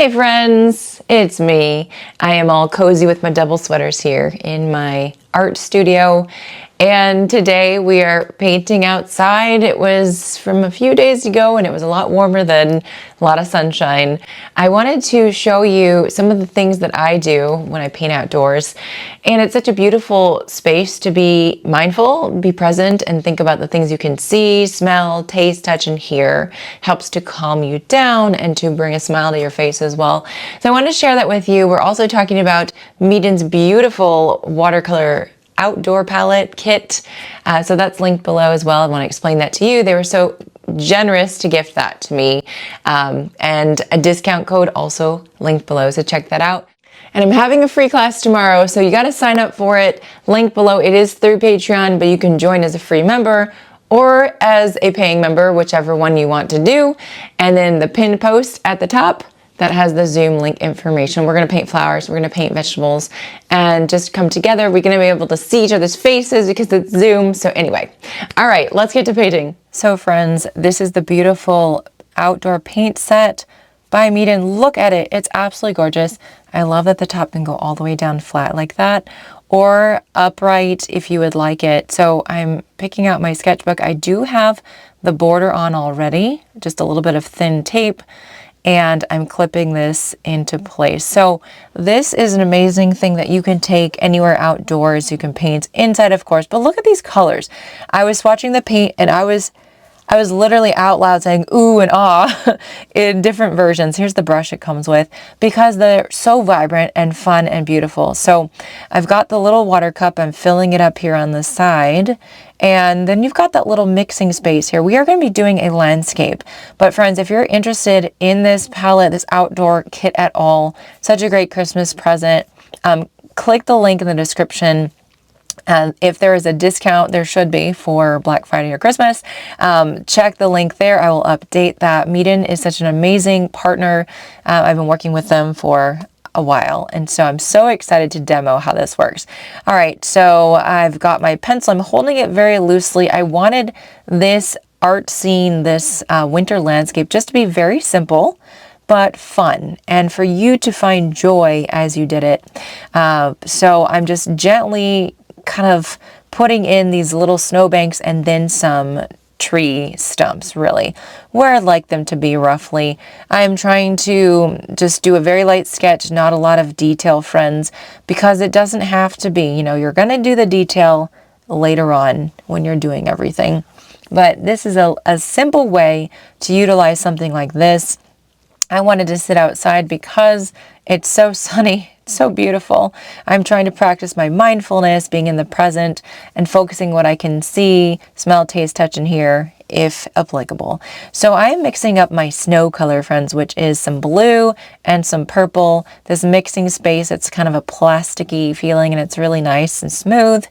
Hey friends, it's me. I am all cozy with my double sweaters here in my art studio, and today we are painting outside. It was from a few days ago and it was a lot warmer then, a lot of sunshine. I wanted to show you some of the things that I do when I paint outdoors, and it's such a beautiful space to be mindful, be present, and think about the things you can see, smell, taste, touch, and hear. Helps to calm you down and to bring a smile to your face as well. So I wanted to share that with you. We're also talking about Meeden's beautiful watercolor outdoor palette kit. So that's linked below as well. I want to explain that to you. They were so generous to gift that to me. And a discount code also linked below, so check that out. And I'm having a free class tomorrow, so you got to sign up for it. Link below. It is through Patreon, but you can join as a free member or as a paying member, whichever one you want to do. And then the pinned post at the top that has the Zoom link information. We're gonna paint flowers, we're gonna paint vegetables, and just come together. We're gonna be able to see each other's faces because it's Zoom. So anyway, all right, let's get to painting. So friends, this is the beautiful outdoor paint set by Meeden. Look at it, it's absolutely gorgeous. I love that the top can go all the way down flat like that, or upright if you would like it. So I'm picking out my sketchbook. I do have the border on already, just a little bit of thin tape, and I'm clipping this into place. So this is an amazing thing that you can take anywhere outdoors. You can paint inside, of course, but look at these colors. I was watching the paint and I was literally out loud saying ooh and ah in different versions. Here's the brush it comes with because they're so vibrant and fun and beautiful. So I've got the little water cup. I'm filling it up here on the side. And then you've got that little mixing space here. We are going to be doing a landscape. But friends, if you're interested in this palette, this outdoor kit at all, such a great Christmas present, click the link in the description. And if there is a discount, there should be for Black Friday or Christmas, check the link there. I will update that. Meeden is such an amazing partner. I've been working with them for a while, and so I'm so excited to demo how this works. All right, so I've got my pencil. I'm holding it very loosely. I wanted this art scene, this winter landscape, just to be very simple but fun, and for you to find joy as you did it. So I'm just gently kind of putting in these little snowbanks and then some tree stumps, really, where I'd like them to be roughly. I'm trying to just do a very light sketch, not a lot of detail, friends, because it doesn't have to be. You know, you're going to do the detail later on when you're doing everything. But this is a simple way to utilize something like this. I wanted to sit outside because it's so sunny. It's so beautiful. I'm trying to practice my mindfulness, being in the present, and focusing what I can see, smell, taste, touch, and hear, if applicable. So I'm mixing up my snow color, friends, which is some blue and some purple. This mixing space, it's kind of a plasticky feeling, and it's really nice and smooth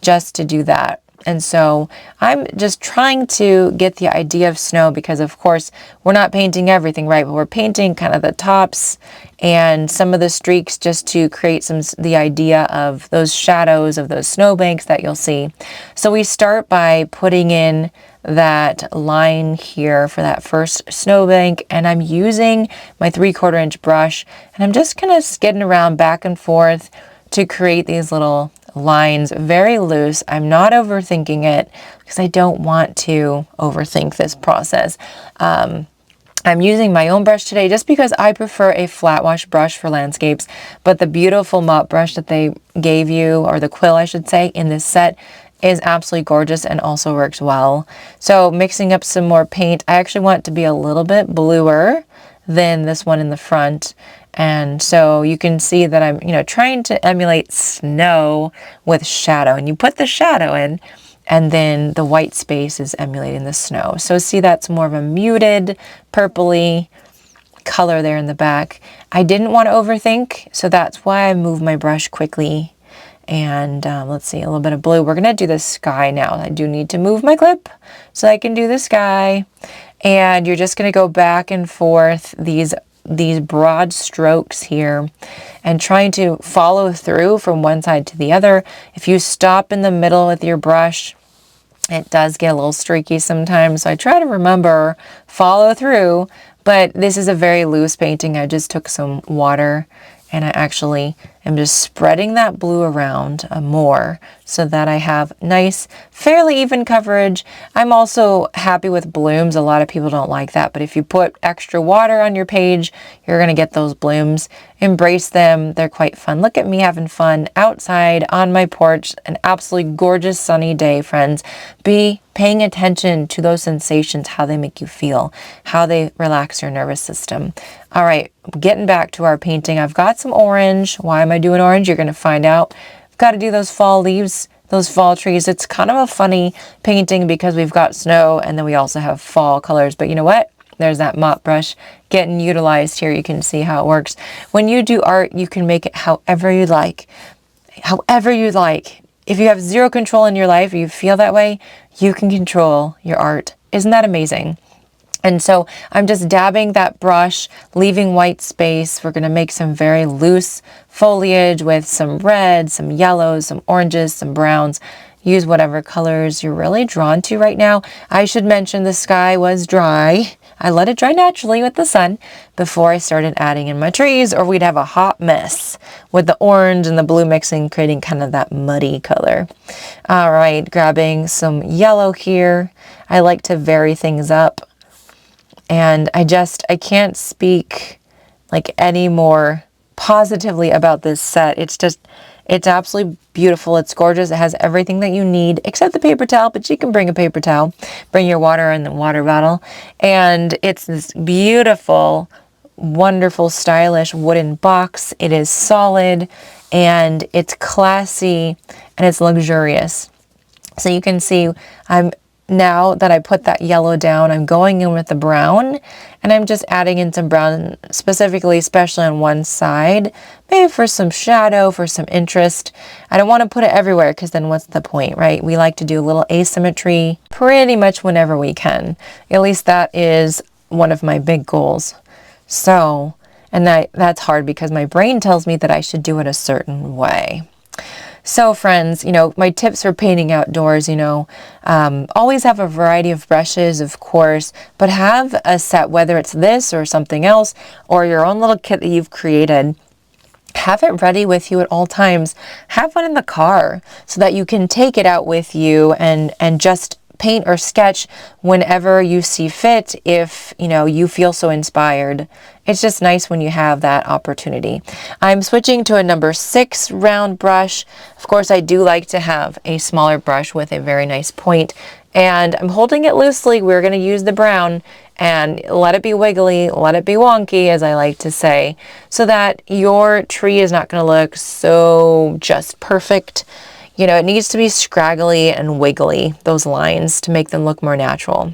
just to do that. And so I'm just trying to get the idea of snow because, of course, we're not painting everything, right? But we're painting kind of the tops and some of the streaks just to create the idea of those shadows of those snowbanks that you'll see. So we start by putting in that line here for that first snowbank, and I'm using my 3/4 inch brush, and I'm just kind of skidding around back and forth to create these little lines, very loose. I'm not overthinking it because I don't want to overthink this process. I'm using my own brush today just because I prefer a flat wash brush for landscapes, but the beautiful mop brush that they gave you, or the quill I should say, in this set is absolutely gorgeous and also works well. So mixing up some more paint. I actually want it to be a little bit bluer than this one in the front. And so you can see that I'm, trying to emulate snow with shadow, and you put the shadow in, and then the white space is emulating the snow. So see, that's more of a muted purpley color there in the back. I didn't want to overthink, so that's why I moved my brush quickly. And let's see, a little bit of blue. We're going to do the sky now. I do need to move my clip so I can do the sky. And you're just going to go back and forth these broad strokes here and trying to follow through from one side to the other. If you stop in the middle with your brush, it does get a little streaky sometimes. So I try to remember, follow through, But this is a very loose painting. I just took some water and I actually am just spreading that blue around more so that I have nice, fairly even coverage. I'm also happy with blooms. A lot of people don't like that, but if you put extra water on your page, you're gonna get those blooms. Embrace them, they're quite fun. Look at me having fun outside on my porch, an absolutely gorgeous sunny day, friends. Be paying attention to those sensations, how they make you feel, how they relax your nervous system. All right, getting back to our painting, I've got some orange. Why am I doing orange? You're gonna find out. I've got to do those fall leaves, those fall trees. It's kind of a funny painting because we've got snow and then we also have fall colors, but you know what? There's that mop brush getting utilized here. You can see how it works. When you do art, you can make it however you like. However you like. If you have zero control in your life, or you feel that way, you can control your art. Isn't that amazing? And so I'm just dabbing that brush, leaving white space. We're gonna make some very loose foliage with some reds, some yellows, some oranges, some browns. Use whatever colors you're really drawn to right now. I should mention the sky was dry. I let it dry naturally with the sun before I started adding in my trees, or we'd have a hot mess with the orange and the blue mixing, creating kind of that muddy color. All right, grabbing some yellow here. I like to vary things up. And I can't speak like any more positively about this set. It's absolutely beautiful. It's gorgeous. It has everything that you need except the paper towel, but you can bring a paper towel. Bring your water in the water bottle. And it's this beautiful, wonderful, stylish wooden box. It is solid and it's classy and it's luxurious. So you can see now that I put that yellow down, I'm going in with the brown and I'm just adding in some brown, specifically, especially on one side, maybe for some shadow, for some interest. I don't want to put it everywhere because then what's the point, right? We like to do a little asymmetry pretty much whenever we can. At least that is one of my big goals. So, and that's hard because my brain tells me that I should do it a certain way. So friends, my tips for painting outdoors, always have a variety of brushes, of course, but have a set, whether it's this or something else, or your own little kit that you've created. Have it ready with you at all times. Have one in the car so that you can take it out with you and just paint or sketch whenever you see fit if, you feel so inspired. It's just nice when you have that opportunity. I'm switching to a number 6 round brush. Of course, I do like to have a smaller brush with a very nice point, and I'm holding it loosely. We're going to use the brown and let it be wiggly, let it be wonky, as I like to say, so that your tree is not going to look so just perfect. It needs to be scraggly and wiggly, those lines, to make them look more natural.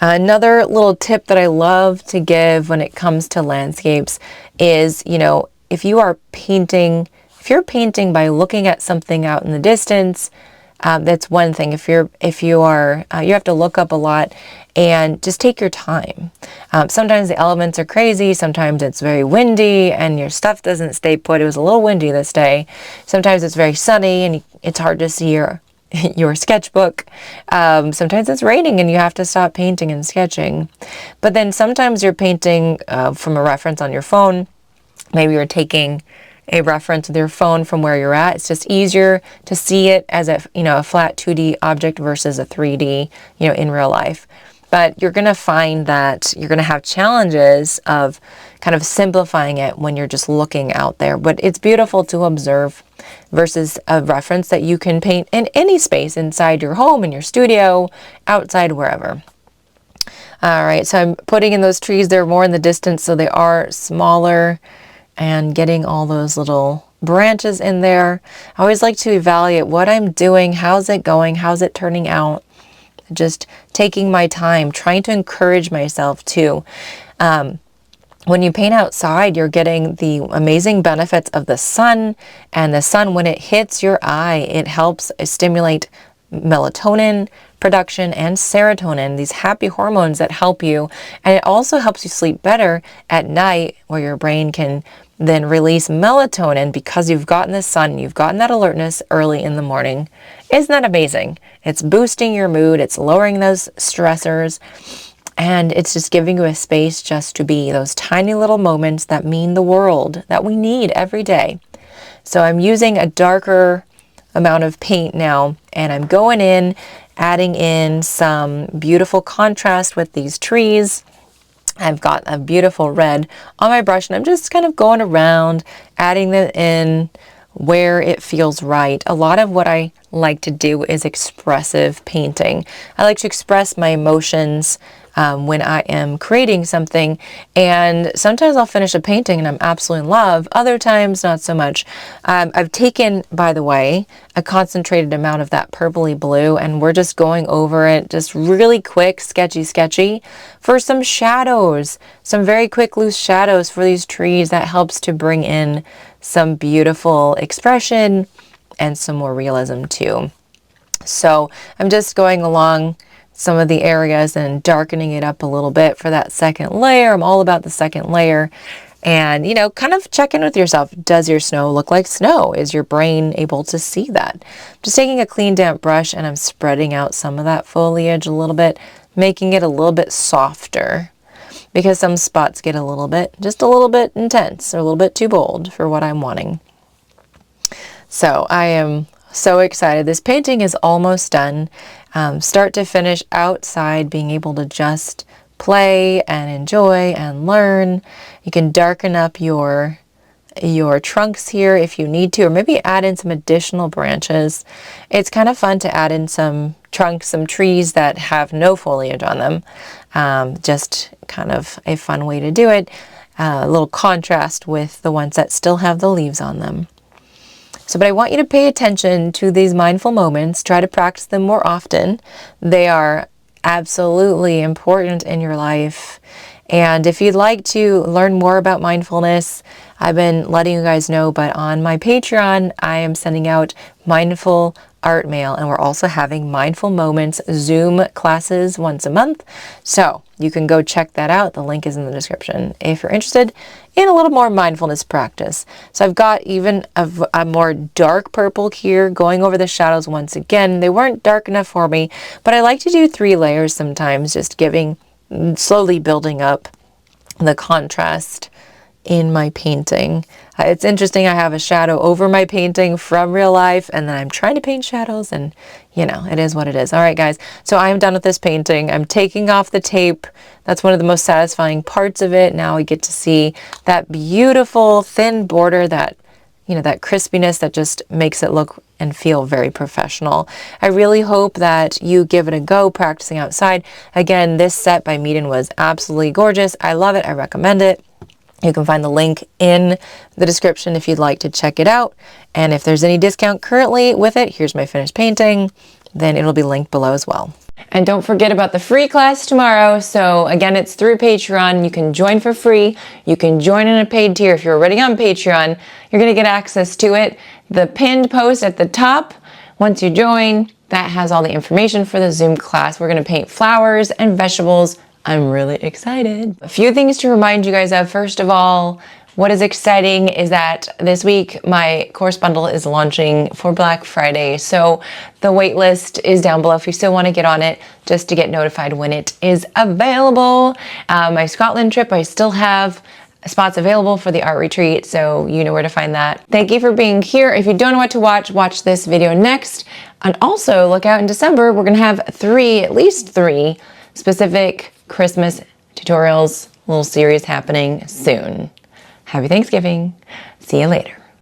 Another little tip that I love to give when it comes to landscapes is, if you're painting by looking at something out in the distance, that's one thing. If you have to look up a lot and just take your time. Sometimes the elements are crazy. Sometimes it's very windy and your stuff doesn't stay put. It was a little windy this day. Sometimes it's very sunny and it's hard to see your sketchbook. Sometimes it's raining and you have to stop painting and sketching. But then sometimes you're painting from a reference on your phone. Maybe you're taking a reference with your phone from where you're at. It's just easier to see it as a flat 2D object versus a 3D, in real life. But you're going to find that you're going to have challenges of kind of simplifying it when you're just looking out there. But it's beautiful to observe versus a reference that you can paint in any space, inside your home, in your studio, outside, wherever. All right, so I'm putting in those trees. They're more in the distance, so they are smaller, and getting all those little branches in there. I always like to evaluate what I'm doing, how's it going, how's it turning out. Just taking my time, trying to encourage myself too. When you paint outside, you're getting the amazing benefits of the sun, and the sun, when it hits your eye, it helps stimulate melatonin production and serotonin, these happy hormones that help you. And it also helps you sleep better at night, where your brain can then release melatonin because you've gotten the sun, you've gotten that alertness early in the morning. Isn't that amazing? It's boosting your mood, it's lowering those stressors. And it's just giving you a space just to be, those tiny little moments that mean the world, that we need every day. So I'm using a darker amount of paint now, and I'm going in, adding in some beautiful contrast with these trees. I've got a beautiful red on my brush, and I'm just kind of going around, adding it in where it feels right. A lot of what I like to do is expressive painting. I like to express my emotions when I am creating something, and sometimes I'll finish a painting and I'm absolutely in love, other times not so much. I've taken, by the way, a concentrated amount of that purpley blue, and we're just going over it just really quick, sketchy for some shadows, some very quick loose shadows for these trees. That helps to bring in some beautiful expression and some more realism too. So I'm just going along some of the areas and darkening it up a little bit for that second layer. I'm all about the second layer. And, you know, kind of check in with yourself. Does your snow look like snow? Is your brain able to see that? Just taking a clean, damp brush, and I'm spreading out some of that foliage a little bit, making it a little bit softer, because some spots get just a little bit intense or a little bit too bold for what I'm wanting. So I am so excited. This painting is almost done. Start to finish outside, being able to just play and enjoy and learn. You can darken up your trunks here if you need to, or maybe add in some additional branches. It's kind of fun to add in some trunks, some trees that have no foliage on them. Just kind of a fun way to do it. A little contrast with the ones that still have the leaves on them. So, but I want you to pay attention to these mindful moments. Try to practice them more often. They are absolutely important in your life. And if you'd like to learn more about mindfulness, I've been letting you guys know, but on my Patreon, I am sending out mindful art mail, and we're also having mindful moments Zoom classes once a month. So you can go check that out. The link is in the description if you're interested in a little more mindfulness practice. So I've got even a more dark purple here, going over the shadows once again. They weren't dark enough for me, but I like to do 3 layers sometimes, just slowly building up the contrast in my painting. It's interesting, I have a shadow over my painting from real life, and then I'm trying to paint shadows, and you know, it is what it is. All right, guys, so I'm done with this painting. I'm taking off the tape. That's one of the most satisfying parts of it. Now we get to see that beautiful thin border, that, you know, that crispiness that just makes it look and feel very professional. I really hope that you give it a go practicing outside. Again, this set by Meeden was absolutely gorgeous. I love it. I recommend it. You can find the link in the description if you'd like to check it out. And if there's any discount currently with it, here's my finished painting, then it'll be linked below as well. And don't forget about the free class tomorrow. So again, it's through Patreon. You can join for free. You can join in a paid tier. If you're already on Patreon, you're going to get access to it. The pinned post at the top, once you join, that has all the information for the Zoom class. We're going to paint flowers and vegetables. I'm really excited. A few things to remind you guys of. First of all, what is exciting is that this week my course bundle is launching for Black Friday. So the wait list is down below if you still want to get on it, just to get notified when it is available. My Scotland trip, I still have spots available for the art retreat, so you know where to find that. Thank you for being here. If you don't know what to watch, watch this video next. And also look out in December, we're gonna have at least three specific Christmas tutorials, little series happening soon. Happy Thanksgiving. See you later.